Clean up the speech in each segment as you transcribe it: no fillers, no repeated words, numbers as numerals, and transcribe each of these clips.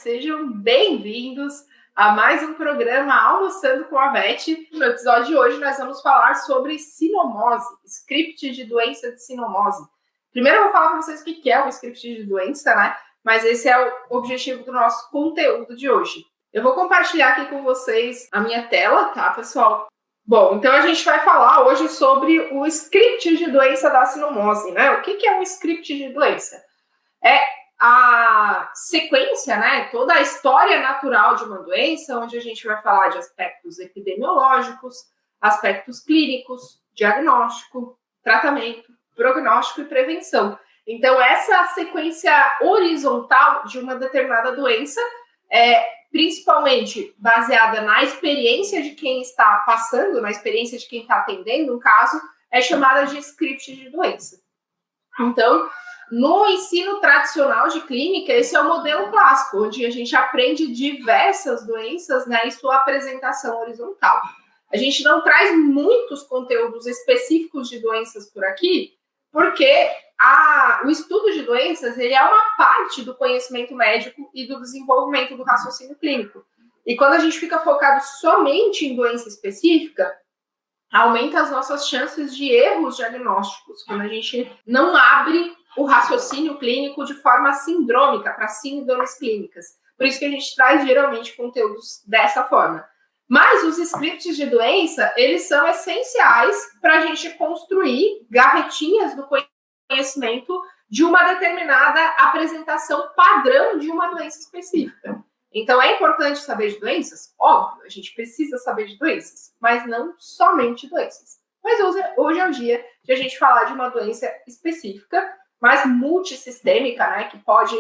sejam bem-vindos a mais um programa Almoçando com a Vete. No episódio de hoje nós vamos falar sobre sinomose, script de doença de sinomose. Primeiro eu vou falar para vocês o que é o script de doença, né? Mas esse é o objetivo do nosso conteúdo de hoje. Eu vou compartilhar aqui com vocês a minha tela, tá, pessoal? Bom, então a gente vai falar hoje sobre o script de doença da sinomose, né? O que é um script de doença? É a sequência, né? Toda a história natural de uma doença, onde a gente vai falar de aspectos epidemiológicos, aspectos clínicos, diagnóstico, tratamento, prognóstico e prevenção. Então, essa sequência horizontal de uma determinada doença principalmente baseada na experiência de quem está passando, na experiência de quem está atendendo, no caso, é chamada de script de doença. Então, no ensino tradicional de clínica, esse é o modelo clássico, onde a gente aprende diversas doenças, né, em sua apresentação horizontal. A gente não traz muitos conteúdos específicos de doenças por aqui, porque o estudo de doenças ele é uma parte do conhecimento médico e do desenvolvimento do raciocínio clínico. E quando a gente fica focado somente em doença específica, aumenta as nossas chances de erros diagnósticos, quando a gente não abre o raciocínio clínico de forma sindrômica, para síndromes clínicas. Por isso que a gente traz geralmente conteúdos dessa forma. Mas os scripts de doença, eles são essenciais para a gente construir gavetinhas do conhecimento de uma determinada apresentação padrão de uma doença específica. Então, é importante saber de doenças? Óbvio, a gente precisa saber de doenças, mas não somente doenças. Mas hoje é o dia de a gente falar de uma doença específica, mas multissistêmica, né, que pode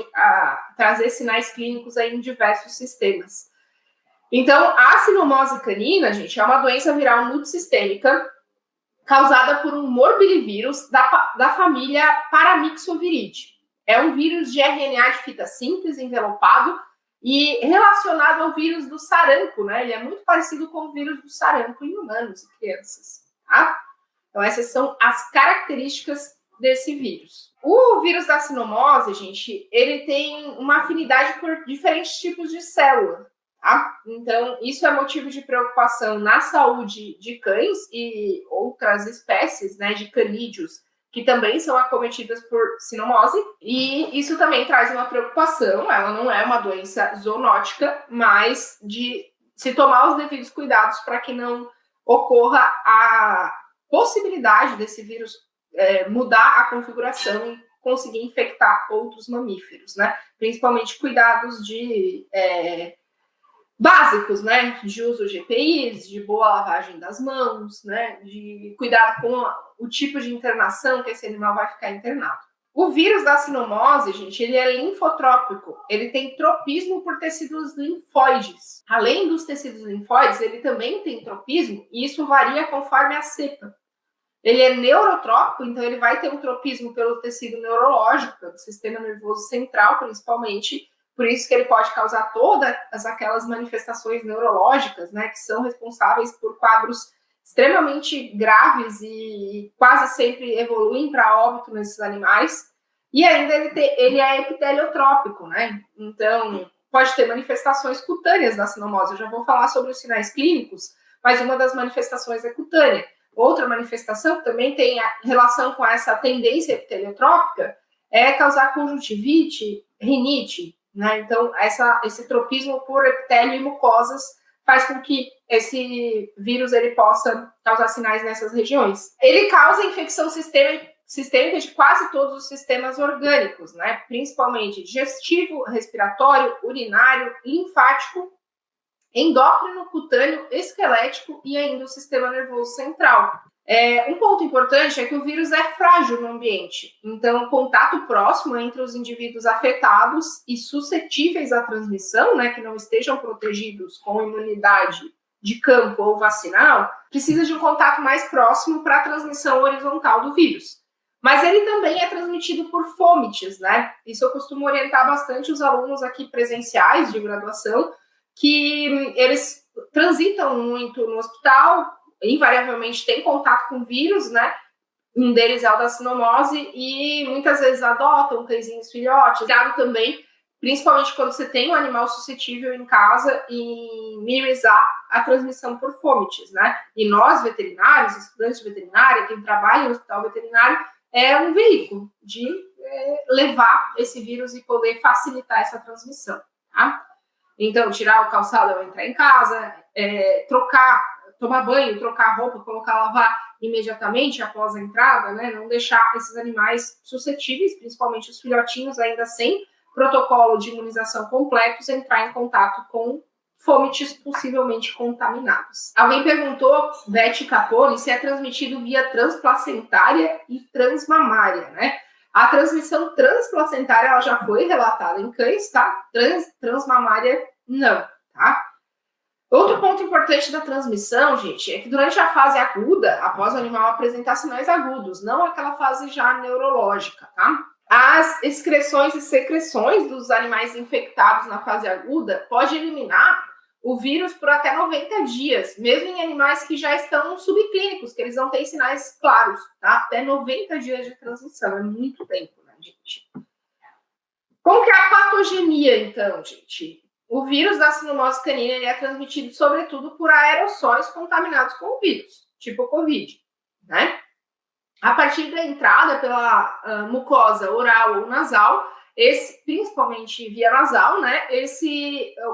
trazer sinais clínicos aí em diversos sistemas. Então, a sinomose canina, gente, é uma doença viral multissistêmica causada por um morbilivírus da família Paramyxoviridae. É um vírus de RNA de fita simples envelopado e relacionado ao vírus do sarampo, né? Ele é muito parecido com o vírus do sarampo em humanos e crianças, tá? Então, essas são as características desse vírus. O vírus da sinomose, gente, ele tem uma afinidade por diferentes tipos de célula. Tá? Então, isso é motivo de preocupação na saúde de cães e outras espécies, né, de canídeos que também são acometidas por sinomose. E isso também traz uma preocupação, ela não é uma doença zoonótica, mas de se tomar os devidos cuidados para que não ocorra a possibilidade desse vírus mudar a configuração e conseguir infectar outros mamíferos, né? Principalmente cuidados de básicos, né, de uso de EPIs, de boa lavagem das mãos, né, de cuidado com o tipo de internação que esse animal vai ficar internado. O vírus da sinomose, gente, ele é linfotrópico, ele tem tropismo por tecidos linfóides. Além dos tecidos linfóides, ele também tem tropismo, e isso varia conforme a cepa. Ele é neurotrópico, então ele vai ter um tropismo pelo tecido neurológico, pelo sistema nervoso central, principalmente. Por isso que ele pode causar todas aquelas manifestações neurológicas, né, que são responsáveis por quadros extremamente graves e quase sempre evoluem para óbito nesses animais. E ainda ele é epiteliotrópico, né? Então, pode ter manifestações cutâneas da sinomose. Eu já vou falar sobre os sinais clínicos, mas uma das manifestações é cutânea. Outra manifestação que também tem relação com essa tendência epiteliotrópica é causar conjuntivite, rinite, né? Então, esse tropismo por epitélio e mucosas faz com que esse vírus ele possa causar sinais nessas regiões. Ele causa infecção sistêmica de quase todos os sistemas orgânicos, né? Principalmente digestivo, respiratório, urinário, linfático, endócrino, cutâneo, esquelético e ainda o sistema nervoso central. Um ponto importante é que o vírus é frágil no ambiente, então o contato próximo entre os indivíduos afetados e suscetíveis à transmissão, né, que não estejam protegidos com imunidade de campo ou vacinal, precisa de um contato mais próximo para a transmissão horizontal do vírus. Mas ele também é transmitido por fômites, né? Isso eu costumo orientar bastante os alunos aqui presenciais de graduação, que eles transitam muito no hospital, invariavelmente tem contato com vírus, né? Um deles é o da sinomose e muitas vezes adotam cãezinhos filhotes, criado também principalmente quando você tem um animal suscetível em casa, e minimizar a transmissão por fomites, né? E nós, veterinários, estudantes de veterinária, quem trabalha no hospital veterinário, é um veículo de levar esse vírus e poder facilitar essa transmissão, tá? Então, tirar o calçado ao entrar em casa, tomar banho, trocar roupa, colocar lavar imediatamente após a entrada, né? Não deixar esses animais suscetíveis, principalmente os filhotinhos ainda sem protocolo de imunização completos, entrar em contato com fomites possivelmente contaminados. Alguém perguntou, Beth Capone, se é transmitido via transplacentária e transmamária, né? A transmissão transplacentária, ela já foi relatada em cães, tá? Transmamária, não, tá? Outro ponto importante da transmissão, gente, é que durante a fase aguda, após o animal apresentar sinais agudos, não aquela fase já neurológica, tá? As excreções e secreções dos animais infectados na fase aguda pode eliminar o vírus por até 90 dias, mesmo em animais que já estão subclínicos, que eles não têm sinais claros, tá? Até 90 dias de transmissão, é muito tempo, né, gente? Como que é a patogenia, então, gente? O vírus da sinomose canina ele é transmitido, sobretudo, por aerossóis contaminados com o vírus, tipo Covid, né? A partir da entrada pela mucosa oral ou nasal, principalmente via nasal, né?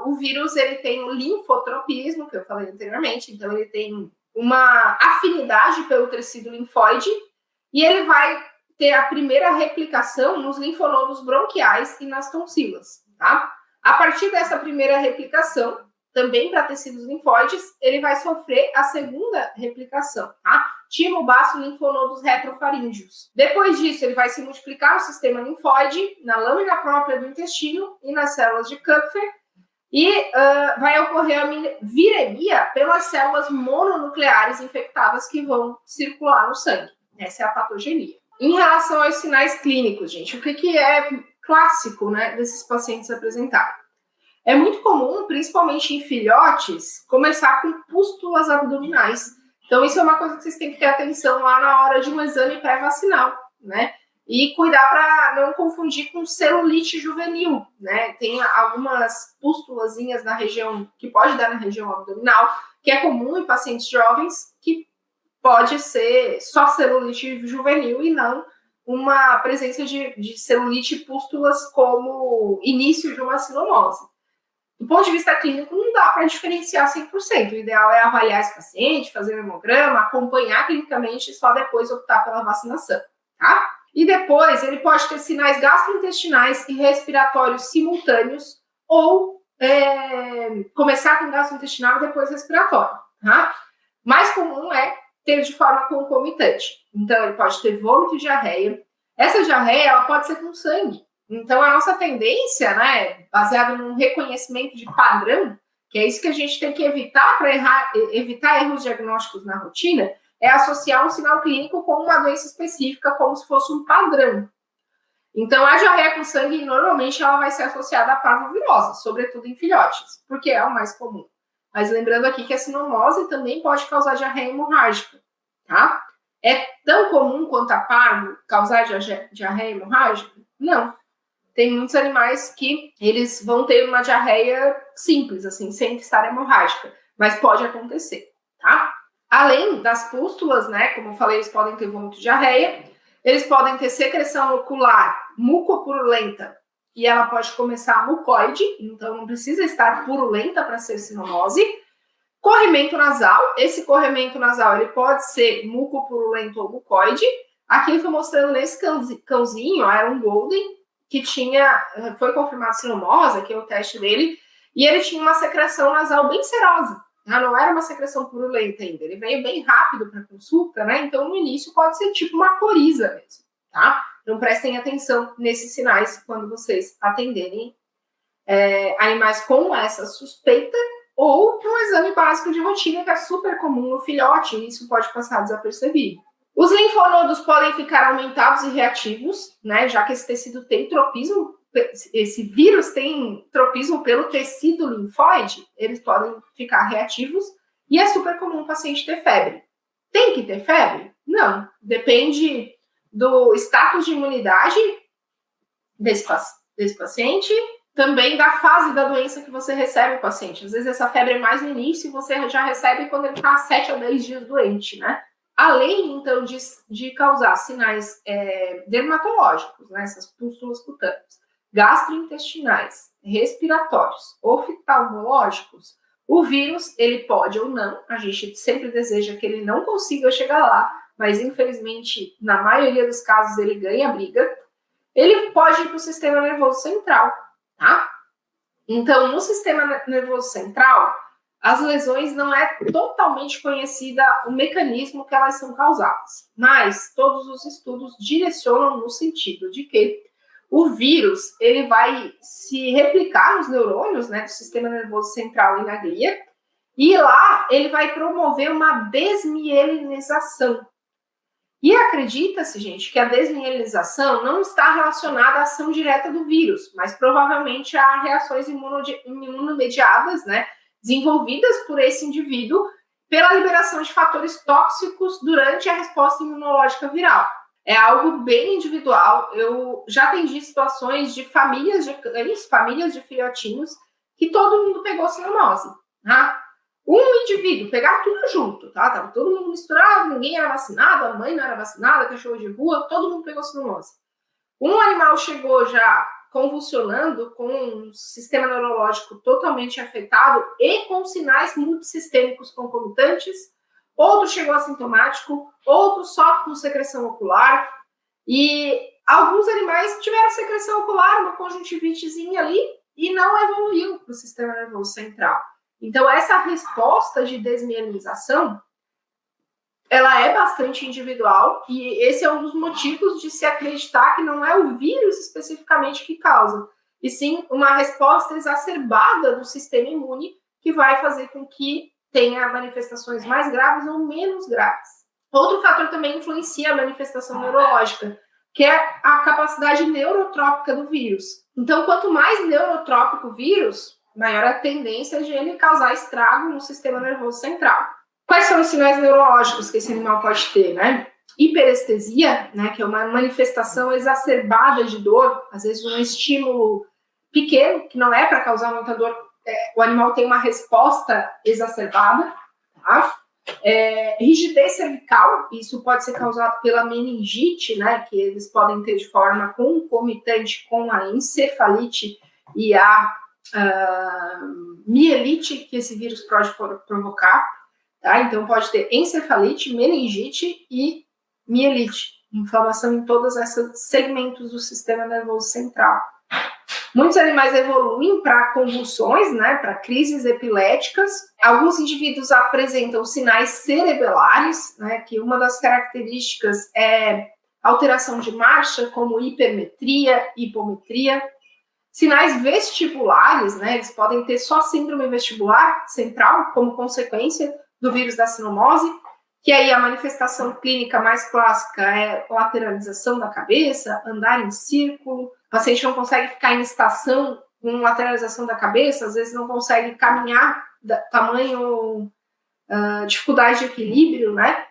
O vírus ele tem o linfotropismo, que eu falei anteriormente, então ele tem uma afinidade pelo tecido linfóide e ele vai ter a primeira replicação nos linfonodos bronquiais e nas tonsilas, tá? A partir dessa primeira replicação, também para tecidos linfóides, ele vai sofrer a segunda replicação, tá? Timobaço linfonodos retrofaríngeos. Depois disso, ele vai se multiplicar no sistema linfóide, na lâmina própria do intestino e nas células de Kupffer, e vai ocorrer a viremia pelas células mononucleares infectadas que vão circular no sangue. Essa é a patogenia. Em relação aos sinais clínicos, gente, o que é clássico, né, desses pacientes apresentarem? É muito comum, principalmente em filhotes, começar com pústulas abdominais. Então, isso é uma coisa que vocês têm que ter atenção lá na hora de um exame pré-vacinal, né? E cuidar para não confundir com celulite juvenil, né? Tem algumas pústulazinhas na região, que pode dar na região abdominal, que é comum em pacientes jovens, que pode ser só celulite juvenil e não uma presença de celulite e pústulas como início de uma sinomose. Do ponto de vista clínico, não dá para diferenciar 100%. O ideal é avaliar esse paciente, fazer um hemograma, acompanhar clinicamente e só depois optar pela vacinação, tá? E depois, ele pode ter sinais gastrointestinais e respiratórios simultâneos ou começar com gastrointestinal e depois respiratório, tá? Mais comum é ter de forma concomitante. Então, ele pode ter vômito e diarreia. Essa diarreia, ela pode ser com sangue. Então, a nossa tendência, né, baseada num reconhecimento de padrão, que é isso que a gente tem que evitar para evitar erros diagnósticos na rotina, é associar um sinal clínico com uma doença específica, como se fosse um padrão. Então, a diarreia com sangue, normalmente, ela vai ser associada à parvovirose, sobretudo em filhotes, porque é o mais comum. Mas lembrando aqui que a sinomose também pode causar diarreia hemorrágica, tá? É tão comum quanto a parvo causar diarreia hemorrágica? Não. Tem muitos animais que eles vão ter uma diarreia simples, assim, sem estar hemorrágica, mas pode acontecer, tá? Além das pústulas, né, como eu falei, eles podem ter vômito e diarreia, eles podem ter secreção ocular mucopurulenta, e ela pode começar mucoide, então não precisa estar purulenta para ser sinomose. Corrimento nasal, esse corrimento nasal ele pode ser mucopurulento ou mucoide. Aqui eu estou mostrando nesse cãozinho, era um Golden, que foi confirmado sinomose, que é o teste dele, e ele tinha uma secreção nasal bem serosa, né? Não era uma secreção purulenta ainda, ele veio bem rápido para consulta, né? Então no início pode ser tipo uma coriza mesmo, tá? Então prestem atenção nesses sinais quando vocês atenderem animais com essa suspeita, ou para um exame básico de rotina, que é super comum no filhote, e isso pode passar desapercebido. Os linfonodos podem ficar aumentados e reativos, né, já que esse tecido tem tropismo, esse vírus tem tropismo pelo tecido linfóide, eles podem ficar reativos, e é super comum o paciente ter febre. Tem que ter febre? Não. Depende do status de imunidade desse paciente, também da fase da doença que você recebe o paciente. Às vezes essa febre é mais no início e você já recebe quando ele está 7 a 10 dias doente, né? Além, então, de causar sinais dermatológicos, né? Essas pústulas cutâneas, gastrointestinais, respiratórios, oftalmológicos, o vírus, ele pode ou não, a gente sempre deseja que ele não consiga chegar lá, mas infelizmente, na maioria dos casos, ele ganha a briga. Ele pode ir para o sistema nervoso central, tá? Então, no sistema nervoso central, as lesões não é totalmente conhecida o mecanismo que elas são causadas, mas todos os estudos direcionam no sentido de que o vírus ele vai se replicar nos neurônios, né, do sistema nervoso central e na glia, e lá ele vai promover uma desmielinização. E acredita-se, gente, que a desmielinização não está relacionada à ação direta do vírus, mas provavelmente a reações imunomediadas, né, desenvolvidas por esse indivíduo pela liberação de fatores tóxicos durante a resposta imunológica viral. É algo bem individual. Eu já atendi situações de famílias de cães, famílias de filhotinhos, que todo mundo pegou cinomose, tá? Um indivíduo pegar tudo junto, tá? Tava todo mundo misturado, ninguém era vacinado, a mãe não era vacinada, cachorro de rua, todo mundo pegou cinomose. Um animal chegou já convulsionando, com um sistema neurológico totalmente afetado e com sinais multissistêmicos concomitantes. Outro chegou assintomático, outro só com secreção ocular. E alguns animais tiveram secreção ocular, uma conjuntivitezinha ali, e não evoluiu para o sistema nervoso central. Então, essa resposta de desmielinização, ela é bastante individual e esse é um dos motivos de se acreditar que não é o vírus especificamente que causa, e sim uma resposta exacerbada do sistema imune que vai fazer com que tenha manifestações mais graves ou menos graves. Outro fator também influencia a manifestação neurológica, que é a capacidade neurotrópica do vírus. Então, quanto mais neurotrópico o vírus, maior a tendência de ele causar estrago no sistema nervoso central. Quais são os sinais neurológicos que esse animal pode ter, né? Hiperestesia, né, que é uma manifestação exacerbada de dor, às vezes um estímulo pequeno, que não é para causar muita dor, o animal tem uma resposta exacerbada, tá? Rigidez cervical, isso pode ser causado pela meningite, né, que eles podem ter de forma concomitante com a encefalite e a mielite que esse vírus pode provocar, tá? Então pode ter encefalite, meningite e mielite, inflamação em todos esses segmentos do sistema nervoso central. Muitos animais evoluem para convulsões, né, para crises epiléticas. Alguns indivíduos apresentam sinais cerebelares, né, que uma das características é alteração de marcha, como hipermetria, hipometria. Sinais vestibulares, né, eles podem ter só síndrome vestibular central como consequência do vírus da sinomose, que aí a manifestação clínica mais clássica é lateralização da cabeça, andar em círculo, o paciente não consegue ficar em estação com lateralização da cabeça, às vezes não consegue caminhar, tamanho, dificuldade de equilíbrio, né?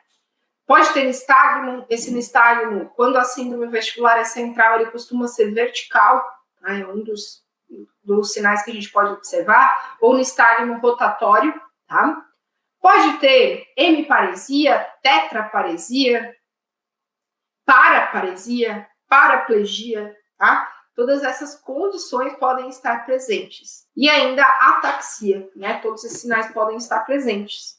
Pode ter nistagmo, esse nistagmo, quando a síndrome vestibular é central, ele costuma ser vertical, né? É um dos sinais que a gente pode observar, ou nistagmo rotatório, tá? Pode ter hemiparesia, tetraparesia, paraparesia, paraplegia, tá? Todas essas condições podem estar presentes. E ainda ataxia, né? Todos esses sinais podem estar presentes.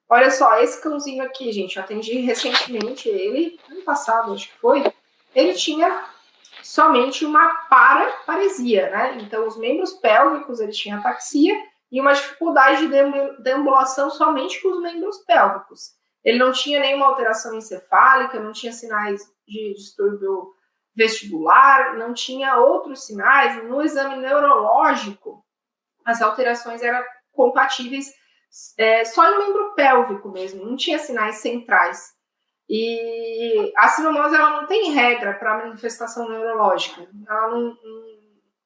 Olha só, esse cãozinho aqui, gente, eu atendi recentemente ele, ano passado, acho que foi, ele tinha somente uma paraparesia, né? Então, os membros pélvicos, ele tinha ataxia, e uma dificuldade de deambulação somente com os membros pélvicos. Ele não tinha nenhuma alteração encefálica, não tinha sinais de distúrbio vestibular, não tinha outros sinais. No exame neurológico, as alterações eram compatíveis só no membro pélvico mesmo, não tinha sinais centrais. E a sinomose, ela não tem regra para manifestação neurológica. Ela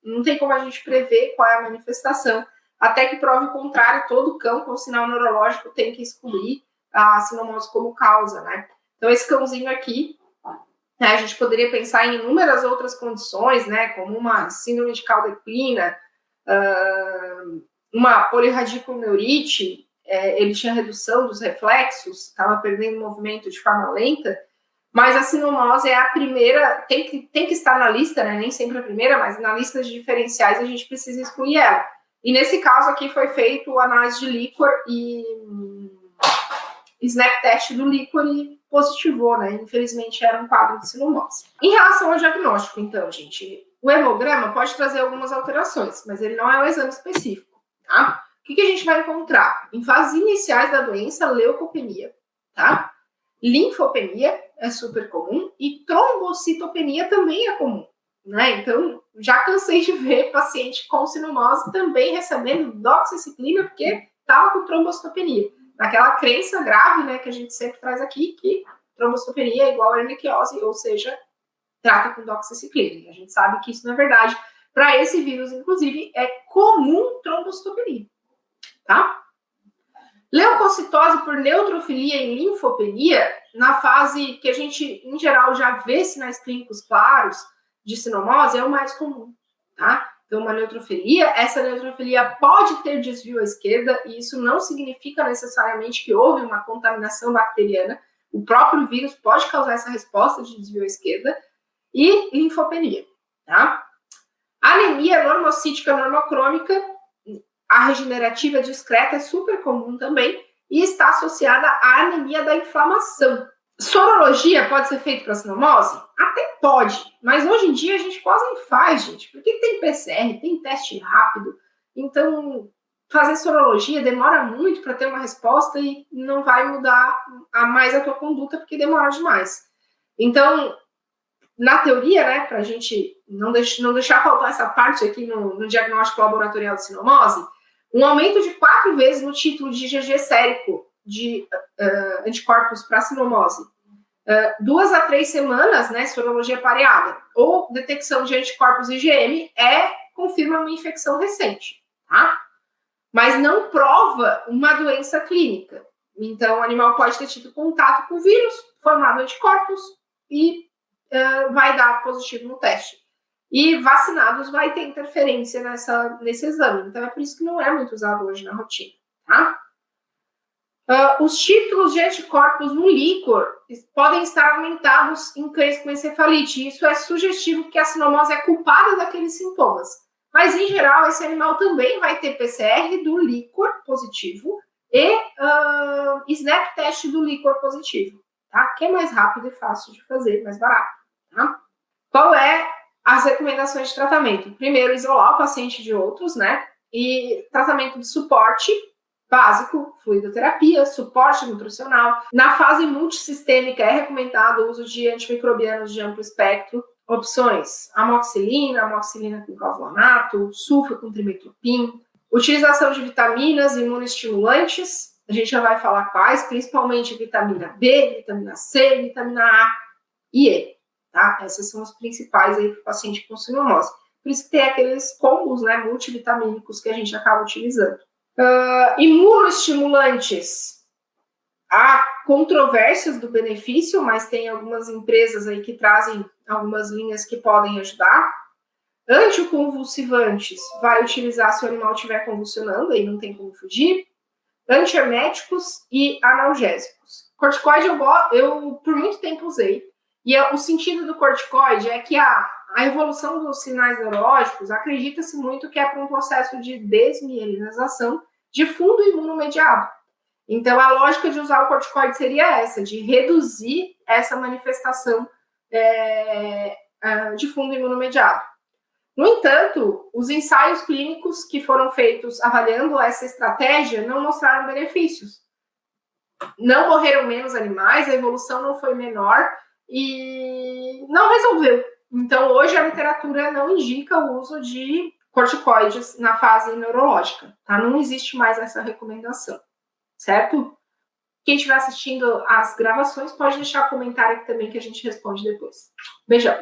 não tem como a gente prever qual é a manifestação. Até que prove o contrário, todo cão com sinal neurológico tem que excluir a sinomose como causa, né? Então, esse cãozinho aqui, né, a gente poderia pensar em inúmeras outras condições, né, como uma síndrome de cauda equina, uma polirradiculoneurite, ele tinha redução dos reflexos, estava perdendo movimento de forma lenta, mas a sinomose é a primeira, tem que estar na lista, né? Nem sempre a primeira, mas na lista de diferenciais a gente precisa excluir ela. E nesse caso aqui foi feito análise de líquor e snap test do líquor e positivou, né? Infelizmente era um quadro de sinomose. Em relação ao diagnóstico, então, gente, o hemograma pode trazer algumas alterações, mas ele não é um exame específico, tá? O que a gente vai encontrar? Em fases iniciais da doença, leucopenia, tá? Linfopenia é super comum e trombocitopenia também é comum, né? Então, já cansei de ver paciente com sinomose também recebendo doxiciclina porque estava com trombocitopenia. Naquela crença grave, né, que a gente sempre traz aqui, que trombocitopenia é igual a erliquiose, ou seja, trata com doxiciclina. A gente sabe que isso não é verdade. Para esse vírus, inclusive, é comum trombocitopenia, tá? Leucocitose por neutrofilia e linfopenia, na fase que a gente, em geral, já vê sinais clínicos claros de sinomose, é o mais comum, tá? Então, uma neutrofilia, essa neutrofilia pode ter desvio à esquerda, e isso não significa necessariamente que houve uma contaminação bacteriana. O próprio vírus pode causar essa resposta de desvio à esquerda, e linfopenia, tá? Anemia normocítica normocrômica, a regenerativa discreta é super comum também e está associada à anemia da inflamação. Sorologia pode ser feita para sinomose? Até pode, mas hoje em dia a gente quase nem faz, gente, porque tem PCR, tem teste rápido, então fazer sorologia demora muito para ter uma resposta e não vai mudar mais a tua conduta porque demora demais. Então, na teoria, né, para a gente não deixar faltar essa parte aqui no diagnóstico laboratorial de sinomose, um aumento de 4 vezes no título de IgG sérico de anticorpos para sinomose, 2 a 3 semanas, né, sorologia pareada, ou detecção de anticorpos IgM, confirma uma infecção recente, tá? Mas não prova uma doença clínica. Então, o animal pode ter tido contato com o vírus, formado anticorpos e vai dar positivo no teste. E vacinados vai ter interferência nesse exame. Então, é por isso que não é muito usado hoje na rotina, tá? Os títulos de anticorpos no líquor podem estar aumentados em cães com encefalite. Isso é sugestivo que a sinomose é culpada daqueles sintomas. Mas, em geral, esse animal também vai ter PCR do líquor positivo e snap test do líquor positivo, tá? Que é mais rápido e fácil de fazer, mais barato, tá? Qual é as recomendações de tratamento? Primeiro, isolar o paciente de outros, né? E tratamento de suporte básico, fluidoterapia, suporte nutricional. Na fase multissistêmica, é recomendado o uso de antimicrobianos de amplo espectro. Opções: amoxicilina com clavulato, sulfa com trimethoprim. Utilização de vitaminas, imunoestimulantes. A gente já vai falar quais, principalmente vitamina B, vitamina C, vitamina A e E. Tá? Essas são as principais aí para o paciente com sinomose. Por isso que tem aqueles combos, né, multivitamínicos que a gente acaba utilizando. Imunoestimulantes. Há controvérsias do benefício, mas tem algumas empresas aí que trazem algumas linhas que podem ajudar. Anticonvulsivantes, vai utilizar se o animal estiver convulsionando, aí não tem como fugir. Antieméticos e analgésicos. Corticoide eu por muito tempo usei. E o sentido do corticoide é que a evolução dos sinais neurológicos, acredita-se muito que é para um processo de desmielinização de fundo imunomediado. Então, a lógica de usar o corticoide seria essa, de reduzir essa manifestação de fundo imunomediado. No entanto, os ensaios clínicos que foram feitos avaliando essa estratégia não mostraram benefícios. Não morreram menos animais, a evolução não foi menor e não resolveu. Então, hoje a literatura não indica o uso de corticoides na fase neurológica, tá? Não existe mais essa recomendação, certo? Quem estiver assistindo as gravações pode deixar comentário aqui também que a gente responde depois. Beijão!